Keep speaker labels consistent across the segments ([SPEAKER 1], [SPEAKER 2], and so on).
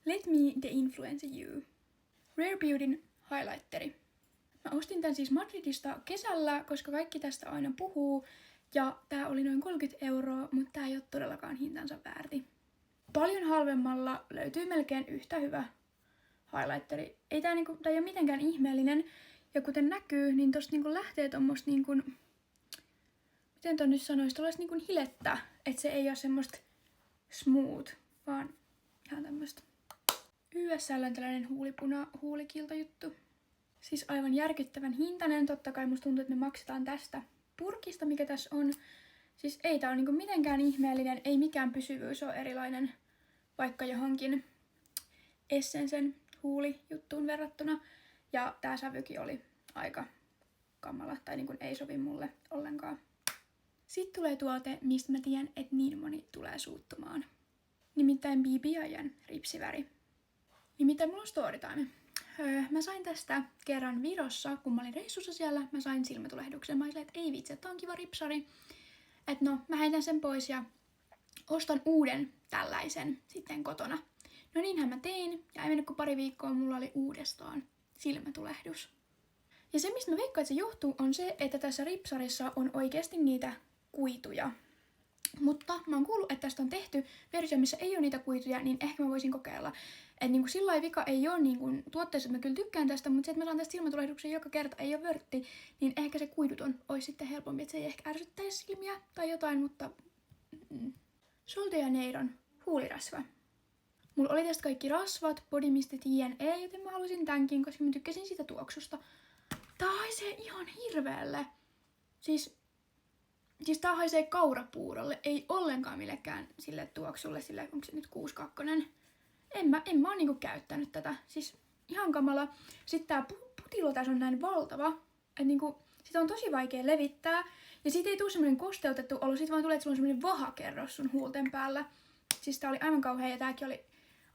[SPEAKER 1] Let me de-influence you. Rare Beautyn highlighteri. Mä ostin tän siis Madridista kesällä, koska kaikki tästä aina puhuu. Ja tää oli noin 30 €, mutta tää ei ole todellakaan hintansa väärti. Paljon halvemmalla löytyy melkein yhtä hyvä highlighteri. Ei tää ei ole mitenkään ihmeellinen. Ja kuten näkyy, niin tosta lähtee tommoista miten ton nyt sanoisi, tollaista hilettä. Että se ei ole semmoista smooth, vaan ihan tämmöstä. YSL on tällainen huulikiltojuttu. Siis aivan järkyttävän hintainen. Totta kai musta tuntuu, että me maksetaan tästä purkista, mikä tässä on. Siis ei tää ole mitenkään ihmeellinen, ei mikään pysyvyys ole erilainen vaikka johonkin Essencen huulijuttuun verrattuna. Ja tää sävykin oli aika kamala, tai ei sovi mulle ollenkaan. Sitten tulee tuote, mistä mä tiedän, että niin moni tulee suuttumaan. Nimittäin BBI:n ripsiväri. Nimittäin mulla on storytime. Mä sain tästä kerran Virossa, kun mä olin reissussa siellä, mä sain silmätulehduksen. Mä olin että ei vitsi, että on kiva ripsari. Että no, mä heitän sen pois ja ostan uuden tällaisen sitten kotona. No niinhän mä tein, ja ei mennyt kuin pari viikkoa, mulla oli uudestaan silmätulehdus. Ja se, mistä mä veikkaan, että se johtuu, on se, että tässä ripsarissa on oikeasti niitä kuituja. Mutta mä oon kuullut, että tästä on tehty versio, missä ei ole niitä kuituja, niin ehkä mä voisin kokeilla. Että sillä lailla vika ei ole tuotteessa, että mä kyllä tykkään tästä, mutta se, että mä saan tästä silmätulehduksen joka kerta, ei ole vörtti, niin ehkä se kuiduton olisi sitten helpompi, että se ei ehkä ärsyttäisi silmiä tai jotain, mutta Sol de Janeiron huulirasva. Mulla oli tästä kaikki rasvat, bodymistit, jne, joten mä halusin tämänkin, koska mä tykkäsin siitä tuoksusta. Tää haisee ihan hirveälle. Siis tää haisee kaurapuurolle, ei ollenkaan millekään sille tuoksulle, sille onko se nyt 6-2. En mä oon käyttänyt tätä. Siis ihan kamala. Sitten tää putilo tässä on näin valtava, että sitä on tosi vaikea levittää. Ja siitä ei tule semmonen kosteutettu olo, sit vaan tulee, että sulla on semmonen vahakerros sun huulten päällä. Siis tää oli aivan kauhea ja tääkin oli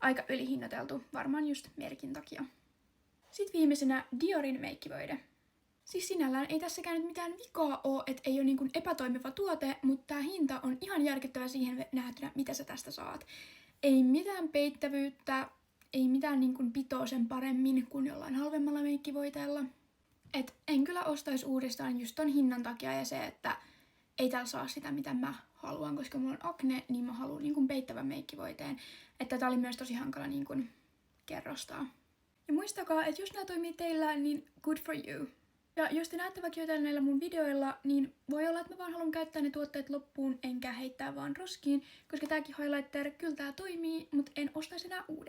[SPEAKER 1] aika ylihinnoiteltu, varmaan just merkin takia. Sitten viimeisenä Diorin meikkivoide. Siis sinällään ei tässäkään nyt mitään vikaa oo, että ei ole epätoimiva tuote, mutta tää hinta on ihan järkyttävä siihen nähtynä, mitä sä tästä saat. Ei mitään peittävyyttä, ei mitään pitoa sen paremmin kuin jollain halvemmalla meikkivoiteella. Et en kyllä ostais uudestaan just ton hinnan takia ja se, että ei täällä saa sitä, mitä mä haluan, koska mulla on akne, niin mä haluan peittävän meikkivoiteen. Että tää oli myös tosi hankala kerrostaa. Ja muistakaa, että jos nää toimii teillä, niin good for you. Ja jos te näette vaikka jotain näillä mun videoilla, niin voi olla, että mä vaan haluan käyttää ne tuotteet loppuun, enkä heittää vaan roskiin, koska tääkin highlighter, kyllä tää toimii, mutta en ostaisi enää uuden.